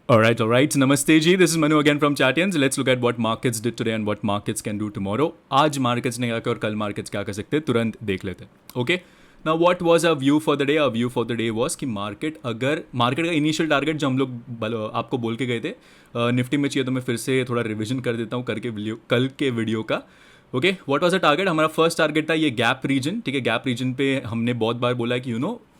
All right. Namaste ji. This is Manu again from Champions. Let's look at what markets did today and what markets can do tomorrow. आज markets ने क्या किया और कल markets क्या कर सकते हैं तुरंत देख लेते हैं. Okay. Now what was our view for the day? Our view for the day was कि market अगर market का initial target जो हम लोग आपको बोल के गए थे निफ्टी में चाहिए तो मैं फिर से थोड़ा रिविजन कर देता हूँ करके कल के वीडियो का. Okay, what was the target? हमारा फर्स्ट टारगेट था ये गैप रीजन. ठीक है, गैप रीजन पे हमने बहुत बार बोला कि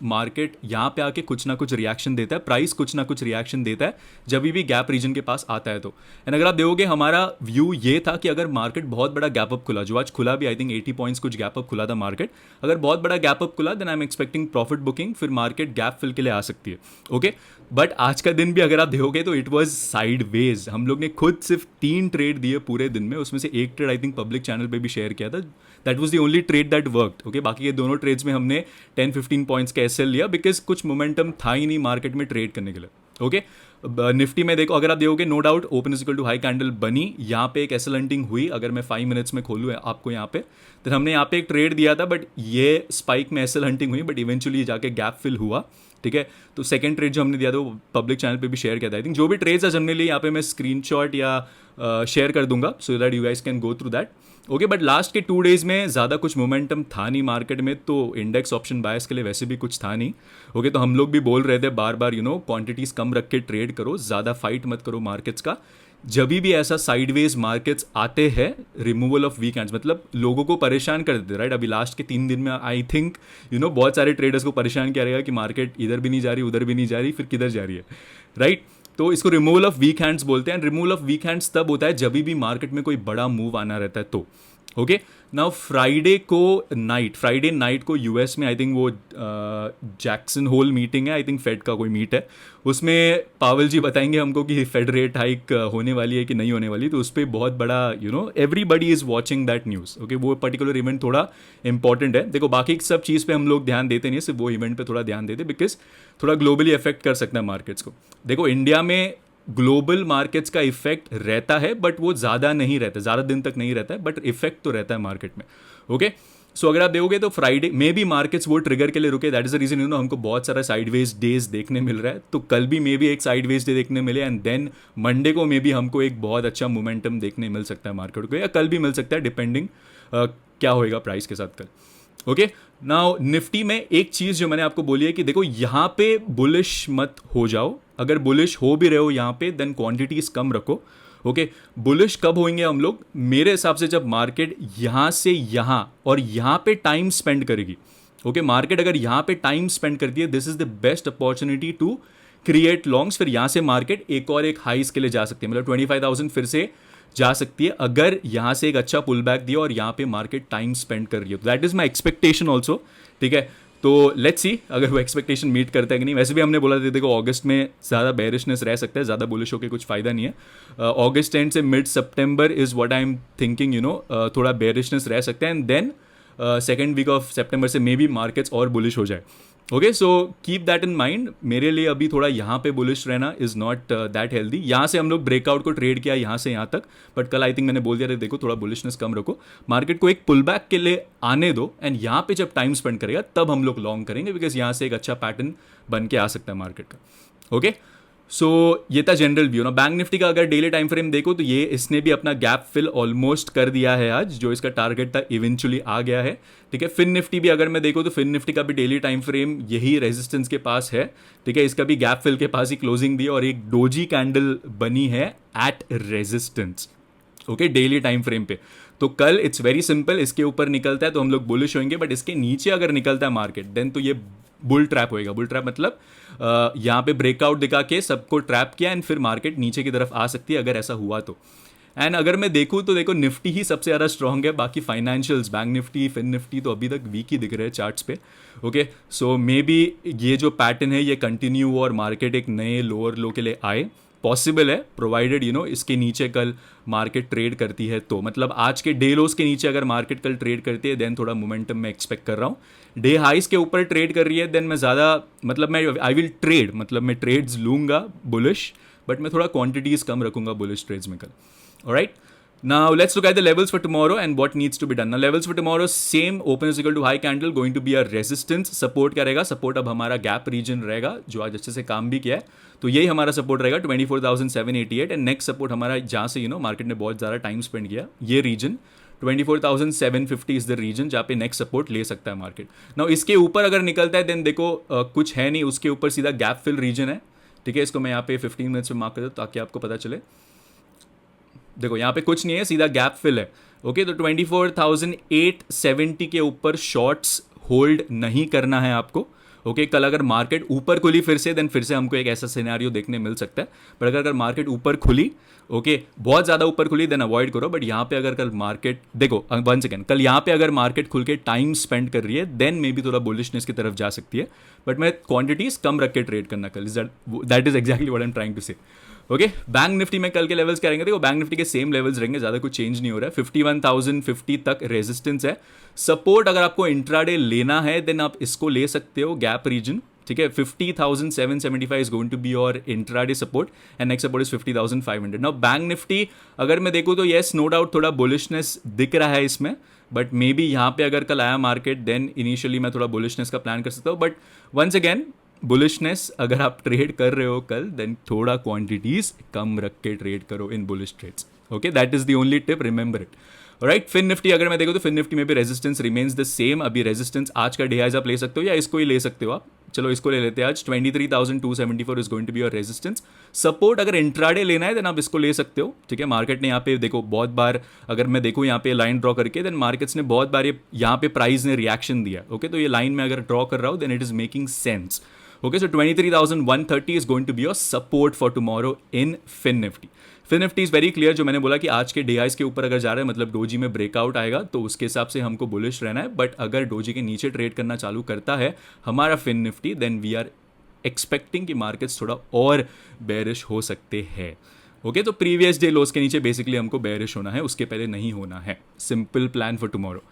मार्केट यहाँ पे आके कुछ ना कुछ रिएक्शन देता है, प्राइस कुछ ना कुछ रिएक्शन देता है जब भी गैप रीजन के पास आता है तो. एंड अगर आप देखोगे हमारा व्यू ये था कि अगर मार्केट बहुत बड़ा गैप अप खुला, जो आज खुला भी आई थिंक 80 पॉइंट्स कुछ गैप अप खुला था मार्केट, अगर बहुत बड़ा गैप अप खुला then I am expecting profit booking, फिर मार्केट गैप फिल के लिए आ सकती है. ओके, बट आज का दिन भी अगर आप देखोगे तो इट वाज साइडवेज. हम लोग ने खुद सिर्फ 3 ट्रेड दिए पूरे दिन में, उसमें से एक trade I think public channel पे भी शेयर किया था. That was the only trade that worked. Okay, बाकी ये दोनों ट्रेड्स में हमने 10-15 पॉइंट्स का एसएल लिया बिकॉज कुछ मोमेंटम था ही नहीं मार्केट में ट्रेड करने के लिए. ओके, निफ्टी में देखो, अगर आप देखोगे no doubt open is equal to high candle बनी, यहाँ पे एक एसएल हंटिंग हुई. अगर मैं 5 मिनट्स में खोलूँ आपको यहाँ पे, तो हमने यहाँ पे एक ट्रेड दिया था बट ये स्पाइक में एसएल हंटिंग हुई, बट इवेंचुअली जाके गैप फिल हुआ. ठीक है, तो सेकंड ट्रेड जो हमने दिया था वो पब्लिक चैनल पे भी शेयर किया था. आई थिंक जो भी ट्रेड्स आज हमने लिए यहाँ पे मैं स्क्रीनशॉट या शेयर कर दूंगा सो that you guys can go through that. Okay, but last के 2 डेज में ज़्यादा कुछ मोमेंटम था नहीं मार्केट में, तो इंडेक्स ऑप्शन बायस के लिए वैसे भी कुछ था नहीं. ओके, तो हम लोग भी बोल रहे थे बार बार क्वांटिटीज़ कम रख के ट्रेड करो, ज़्यादा फाइट मत करो मार्केट्स का. जब भी ऐसा साइडवेज मार्केट्स आते हैं, रिमूवल ऑफ वीक हैंड्स, मतलब लोगों को परेशान कर देते, राइट. अभी लास्ट के 3 दिन में आई थिंक बहुत सारे ट्रेडर्स को परेशान किया रहेगा कि मार्केट इधर भी नहीं जा रही, उधर भी नहीं जा रही, फिर किधर जा रही है, राइट. तो इसको रिमूवल ऑफ वीक हैंड्स बोलते हैं. And removal of weak hands तब होता है जब भी मार्केट में कोई बड़ा मूव आना रहता है तो. ओके, नाउ फ्राइडे नाइट को यूएस में आई थिंक वो जैक्सन होल मीटिंग है, आई थिंक फेड का कोई मीट है, उसमें पावल जी बताएंगे हमको कि फेड रेट हाइक होने वाली है कि नहीं होने वाली. तो उस पर बहुत बड़ा everybody is watching that news. Okay, वो पर्टिकुलर इवेंट थोड़ा इंपॉर्टेंट है. देखो बाकी सब चीज़ पे हम लोग ध्यान देते नहीं, सिर्फ वो इवेंट पे थोड़ा ध्यान देते बिकॉज थोड़ा ग्लोबली अफेक्ट कर सकता है मार्केट्स को. देखो इंडिया में ग्लोबल मार्केट्स का इफेक्ट रहता है बट वो ज़्यादा नहीं रहता, ज़्यादा दिन तक नहीं रहता है, बट इफेक्ट तो रहता है मार्केट में. ओके, सो अगर आप देखोगे तो फ्राइडे में भी मार्केट्स वो ट्रिगर के लिए रुके. दैट इज द रीजन हमको बहुत सारा साइडवेज डेज देखने मिल रहा है. तो कल भी मे भी एक साइडवेज डे देखने मिले एंड देन मंडे को मे भी हमको एक बहुत अच्छा मोमेंटम देखने मिल सकता है मार्केट को, या कल भी मिल सकता है डिपेंडिंग क्या होएगा प्राइस के साथ कल. ओके, नाउ निफ्टी में एक चीज़ जो मैंने आपको बोली है कि देखो यहाँ पे बुलिश मत हो जाओ. अगर बुलिश हो भी रहे हो यहाँ पे देन क्वांटिटीज कम रखो. ओके, बुलिश कब होंगे हम लोग? मेरे हिसाब से जब मार्केट यहाँ से यहाँ और यहाँ पे टाइम स्पेंड करेगी. ओके, मार्केट अगर यहाँ पे टाइम स्पेंड करती है, this is the best opportunity to create longs. फिर यहाँ से मार्केट एक हाइस के लिए जा सकती है, मतलब 25,000 फिर से जा सकती है अगर यहाँ से एक अच्छा पुल बैक दिया और यहाँ पे मार्केट टाइम स्पेंड कर रही है. That is my expectation also. ठीक है, तो लेट्स सी अगर वो एक्सपेक्टेशन मीट करता है कि नहीं. वैसे भी हमने बोला था देखो अगस्त में ज़्यादा बेरिशनेस रह सकता है, ज़्यादा बुलिश होकर कुछ फ़ायदा नहीं है. अगस्त एंड से मिड सितंबर is what I am thinking थोड़ा बेरिशनेस रह सकता है and then second week of सितंबर से मे बी मार्केट्स और बुलिश हो जाए. Okay, so keep that in mind. मेरे लिए अभी थोड़ा यहाँ पे बुलिश रहना इज़ नॉट दैट हेल्दी. यहाँ से हम लोग ब्रेकआउट को ट्रेड किया यहाँ से यहाँ तक, बट कल आई थिंक मैंने बोल दिया था देखो थोड़ा बुलिशनेस कम रखो, मार्केट को एक पुल बैक के लिए आने दो एंड यहाँ पे जब टाइम स्पेंड करेगा तब हम लोग लॉन्ग करेंगे बिकॉज यहाँ से एक अच्छा पैटर्न बन के आ सकता है मार्केट का. ओके, सो ये था जनरल व्यू ना. बैंक निफ्टी का अगर डेली टाइम फ्रेम देखो तो ये इसने भी अपना गैप फिल ऑलमोस्ट कर दिया है आज, जो इसका टारगेट था इवेंचुअली आ गया है. ठीक है, फिन निफ्टी भी अगर मैं देखो तो फिन निफ्टी का भी डेली टाइम फ्रेम यही रेजिस्टेंस के पास है. ठीक है, इसका भी गैप फिल के पास ही क्लोजिंग दी और एक डोजी कैंडल बनी है at resistance. Okay, daily time frame पे. तो कल इट्स वेरी सिंपल, इसके ऊपर निकलता है तो हम लोग बुलिश होंगे, बट इसके नीचे अगर निकलता है मार्केट देन तो ये बुल ट्रैप होएगा. बुल ट्रैप मतलब यहाँ पे ब्रेकआउट दिखा के सबको ट्रैप किया एंड फिर मार्केट नीचे की तरफ आ सकती है अगर ऐसा हुआ तो. एंड अगर मैं देखूँ तो देखो निफ्टी ही सबसे ज़्यादा स्ट्रॉन्ग है, बाकी financials bank Nifty fin Nifty तो अभी तक वीक ही दिख रहे हैं चार्ट्स पे. ओके, सो मे बी ये जो पैटर्न है ये कंटिन्यू और मार्केट एक नए लोअर लो के लिए आए, पॉसिबल है प्रोवाइडेड इसके नीचे कल मार्केट ट्रेड करती है तो. मतलब आज के डे लोस के नीचे अगर मार्केट कल ट्रेड करती है देन थोड़ा मोमेंटम मैं एक्सपेक्ट कर रहा हूँ. डे हाइस के ऊपर ट्रेड कर रही है देन मैं ज़्यादा मतलब मैं आई विल ट्रेड, मतलब मैं ट्रेड्स लूँगा बुलिश, बट मैं थोड़ा क्वांटिटीज़ कम रखूँगा बुलिश ट्रेड्स में कल. Alright, Now let's look at the levels for tomorrow and what needs to be done. Now levels for tomorrow, same, open is equal to high candle, going to be a resistance. Support क्या रहेगा? Support अब हमारा gap reason रहेगा जो आज अच्छे से काम भी किया है, तो यही हमारा सपोर्ट रहेगा 24,788. एंड नेक्स्ट सपोर्ट हमारा जहाँ से मार्केट ने बहुत ज़्यादा टाइम स्पेंड किया, ये रीजन 24,750 इज द रीजन जहाँ पे नेक्स्ट सपोर्ट ले सकता है मार्केट. नाउ इसके ऊपर अगर निकलता है देन देखो कुछ है नहीं, उसके ऊपर सीधा गैप फिल रीजन है. ठीक है, इसको मैं यहाँ पे 15 मिनट्स में मार्क कर दूँ ताकि आपको पता चले. देखो यहाँ पे कुछ नहीं है, सीधा गैप फिल है. ओके, तो 24,870 के ऊपर शॉर्ट्स होल्ड नहीं करना है आपको. ओके, कल अगर मार्केट ऊपर खुली फिर से देन फिर से हमको एक ऐसा सिनेरियो देखने मिल सकता है. बट अगर मार्केट ऊपर खुली, ओके, बहुत ज़्यादा ऊपर खुली देन अवॉइड करो. बट यहाँ पे अगर कल मार्केट देखो वन सेकेंड, कल यहाँ पे अगर मार्केट खुल के टाइम स्पेंड कर रही है देन मे बी थोड़ा बुलिशनेस की तरफ जा सकती है. बट मैं क्वांटिटीज कम रख के ट्रेड करना कल, that is exactly what I am trying to say. Okay, bank Nifty में कल के लेवल्स क्या रहेंगे? देखो बैंक निफ्टी के सेम लेवल्स रहेंगे, ज़्यादा कुछ चेंज नहीं हो रहा है. 51,050 तक रेजिस्टेंस है. सपोर्ट अगर आपको इंट्राडे लेना है देन आप इसको ले सकते हो, गैप रीजन. ठीक है, 50,775 is going to be your intraday support and next support is 50,500. Now bank Nifty अगर मैं देखूँ तो येस नो डाउट थोड़ा बुलिशनेस दिख रहा है इसमें, बट मे बी यहाँ पे अगर कल आया मार्केट देन इनिशियली मैं थोड़ा बुलिशनेस का प्लान कर सकता हूँ. बट वंस अगेन बुलिशनेस अगर आप ट्रेड कर रहे हो कल देन थोड़ा क्वांटिटीज कम रख के ट्रेड करो in bullish trades. Okay, that is the only tip, remember it. Right, fin Nifty अगर मैं देखूँ तो फिन निफ्टी में भी रेजिस्टेंस रिमेन्स द सेम. अभी रेजिस्टेंस आज का डे हाइज आप ले सकते हो या इसको ही ले सकते हो आप. चलो इसको ले लेते हैं आज. 23,274 is going to be your resistance. Support अगर इंट्राडे लेना है देन आप इसको ले सकते हो. ठीक है, मार्केट ने यहाँ पे देखो बहुत बार अगर मैं देखूँ यहाँ पे लाइन ड्रॉ करके देन मार्केट्स ने बहुत बार ये यहाँ पे प्राइस ने रिएक्शन दिया. ओके, तो ये लाइन में अगर ड्रॉ कर रहा हूँ then it is making sense. Okay, so 23,130 is going to be your support for tomorrow in Fin Nifty. Fin Nifty is very clear, जो मैंने बोला कि आज के डे हाइज के ऊपर अगर जा रहा है मतलब डोजी में ब्रेकआउट आएगा तो उसके हिसाब से हमको बुलिश रहना है. बट अगर डोजी के नीचे ट्रेड करना चालू करता है हमारा fin Nifty then we are expecting कि मार्केट्स थोड़ा और बेरिश हो सकते हैं. ओके, तो प्रीवियस डे लोस के नीचे बेसिकली हमको बेरिश होना है, उसके पहले नहीं होना है. Simple plan for tomorrow.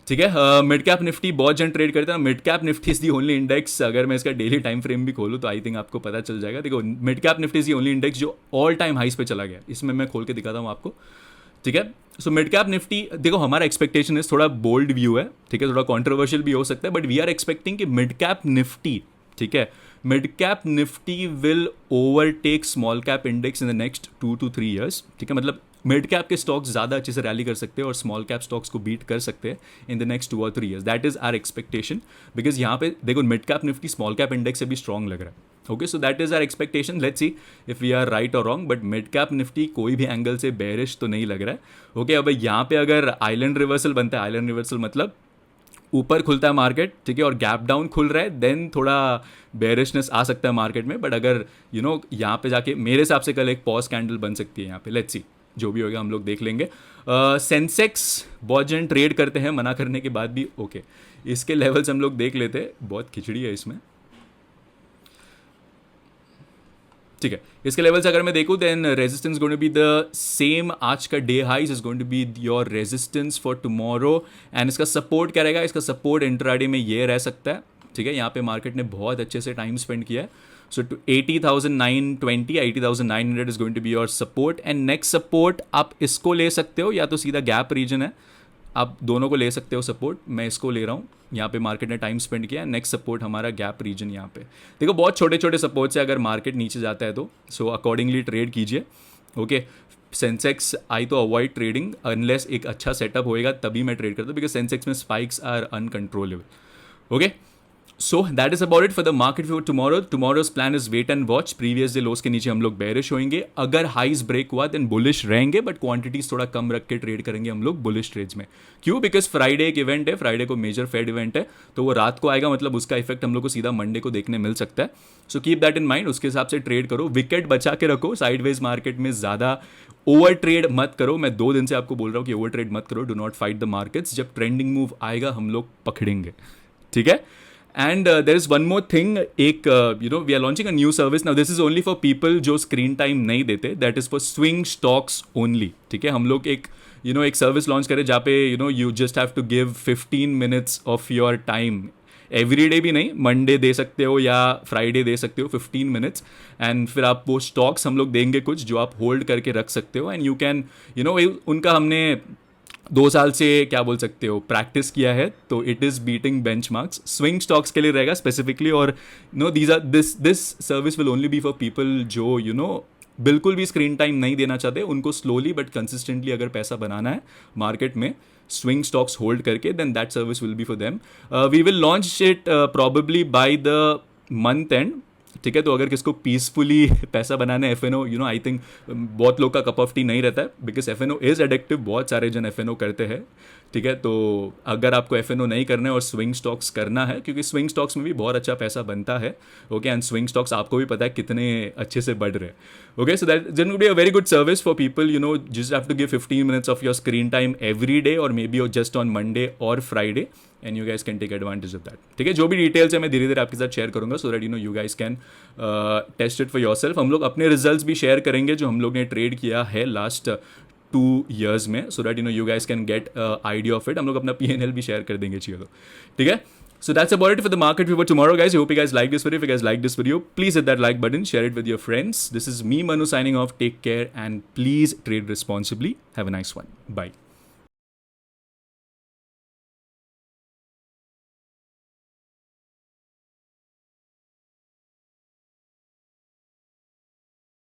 ठीक है, मिड कैप निफ्टी बहुत जन ट्रेड करते हैं. Mid cap Nifty is the only index, अगर मैं इसका डेली टाइम फ्रेम भी खोलूँ तो आई थिंक आपको पता चल जाएगा. देखो mid cap Nifty is the only index जो ऑल टाइम हाइस पे चला गया. इसमें मैं खोल के दिखाता हूँ आपको. ठीक है, सो मिड कैप निफ्टी देखो हमारा एक्सपेक्टेशन है, थोड़ा बोल्ड व्यू है. ठीक है, थोड़ा कॉन्ट्रोवर्शियल भी हो सकता है बट वी आर एक्सपेक्टिंग कि मिड कैप निफ्टी, ठीक है, mid cap Nifty will overtake small cap index in the next 2 to 3 years. ठीक है, मतलब मिड कैप के स्टॉक्स ज़्यादा अच्छे से रैली कर सकते हैं और स्मॉल कैप स्टॉक्स को बीट कर सकते हैं in the next 2 or 3 years. That is our expectation because यहाँ पे देखो mid cap Nifty small cap index से भी स्ट्रॉन्ग लग रहा है. Okay, so that is our expectation. Let's see if we are right और wrong, but mid cap Nifty कोई भी एंगल से बेरिश तो नहीं लग रहा है. ओके, अब यहाँ पे अगर आइलैंड रिवर्सल बनता है, आइलैंड रिवर्सल मतलब ऊपर खुलता है मार्केट, ठीक है, और गैप डाउन खुल रहा है देन थोड़ा बेरिशनेस आ सकता है मार्केट में. बट अगर यहाँ पे जाके मेरे हिसाब से कल एक पॉज कैंडल बन सकती है यहाँ पे. लेट्स सी, जो भी होगा हम लोग देख लेंगे. सेंसेक्स बहुत जन ट्रेड करते हैं मना करने के बाद भी. ओके, इसके लेवल्स हम लोग देख लेते हैं, बहुत खिचड़ी है इसमें. ठीक है, इसके लेवल्स अगर मैं देखूँ then resistance going to be the same. आज का day highs is going to be your resistance for tomorrow. And इसका सपोर्ट क्या रहेगा? इसका सपोर्ट इंट्राडे में ये रह सकता है. ठीक है, यहाँ पे मार्केट ने बहुत अच्छे से टाइम स्पेंड किया है. So 80,920 80,900 is going to be your support. And next support आप इसको ले सकते हो या तो सीधा गैप रीजन है, आप दोनों को ले सकते हो सपोर्ट. मैं इसको ले रहा हूँ, यहाँ पे मार्केट ने टाइम स्पेंड किया. नेक्स्ट सपोर्ट हमारा गैप रीजन. यहाँ पे देखो बहुत छोटे छोटे सपोर्ट्स है, अगर मार्केट नीचे जाता है तो सो अकॉर्डिंगली ट्रेड कीजिए. ओके, सेंसेक्स आई तो अवॉइड ट्रेडिंग अनलेस एक अच्छा सेटअप होएगा तभी मैं ट्रेड करता हूँ बिकॉज सेंसेक्स में spikes are uncontrollable. Okay, so that is about it for the market for tomorrow. Tomorrow's plan is wait and watch. Previous day lows के नीचे हम लोग बेरिश होंगे. अगर हाइज ब्रेक हुआ देन बुलिश रहेंगे बट क्वांटिटीज थोड़ा कम रख के ट्रेड करेंगे हम लोग बुलिश ट्रेड्स में. क्यों? बिकॉज फ्राइडे एक इवेंट है, फ्राइडे को मेजर फेड इवेंट है तो वो रात को आएगा, मतलब उसका इफेक्ट हम लोग को सीधा मंडे को देखने मिल सकता है. सो कीप दैट इन माइंड, उसके हिसाब से ट्रेड करो. विकेट बचा के रखो, साइडवेज मार्केट में ज़्यादा ओवर ट्रेड मत करो. मैं 2 दिन से आपको बोल रहा हूँ कि ओवर ट्रेड मत करो. Do not fight the markets. जब ट्रेंडिंग मूव आएगा हम लोग पकड़ेंगे. ठीक है. And there is one more thing, एक we are launching a new service now. This is only for people जो screen time नहीं देते. That is for swing stocks only. ठीक है, हम लोग एक एक सर्विस लॉन्च करें जहाँ पे you just have to give 15 minutes of your time every day भी नहीं, मंडे दे सकते हो या फ्राइडे दे सकते हो 15 मिनट्स, एंड फिर आप वो स्टॉक्स हम लोग देंगे कुछ जो आप होल्ड करके रख सकते हो, एंड यू कैन उनका हमने 2 साल से क्या बोल सकते हो प्रैक्टिस किया है, तो it is beating benchmarks swing stocks के लिए रहेगा स्पेसिफिकली। और these are this service will only be for people जो बिल्कुल भी स्क्रीन टाइम नहीं देना चाहते, उनको स्लोली बट कंसिस्टेंटली अगर पैसा बनाना है मार्केट में स्विंग स्टॉक्स होल्ड करके, then that service will be for them. We will launch it probably by the month end, ठीक है। तो अगर किसको पीसफुली पैसा बनाना है एफ आई थिंक बहुत लोग का कप ऑफ टी नहीं रहता है, बिकॉज एफ इज़ एडिक्टिव, बहुत सारे जन एफ करते हैं, ठीक है। तो अगर आपको एफ नहीं करना है और स्विंग स्टॉक्स करना है, क्योंकि स्विंग स्टॉक्स में भी बहुत अच्छा पैसा बनता है, ओके, एंड स्विंग स्टॉक्स आपको भी पता है कितने अच्छे से बढ़ रहे हैं, okay. So that then would be a very good service for people, just have to give 15 minutes of your screen time every day, और maybe just on Monday और Friday, and you guys can take advantage of that, ठीक है। जो भी details है मैं धीरे धीरे आपके साथ शेयर करूंगा, so that you guys can test it for yourself. हम लोग अपने रिजल्ट्स भी शेयर करेंगे जो हम लोग ने ट्रेड किया है लास्ट 2 years में, सो that you guys can get idea of it. हम लोग अपना P&L भी शेयर कर देंगे, चाहिए तो, ठीक है। So that's about it for the market view for tomorrow, guys. I hope you guys like this video. If you guys like this video, please hit that like button, share it with your friends. This is me, Manu, signing off. Take care and please trade responsibly. Have a nice one. Bye.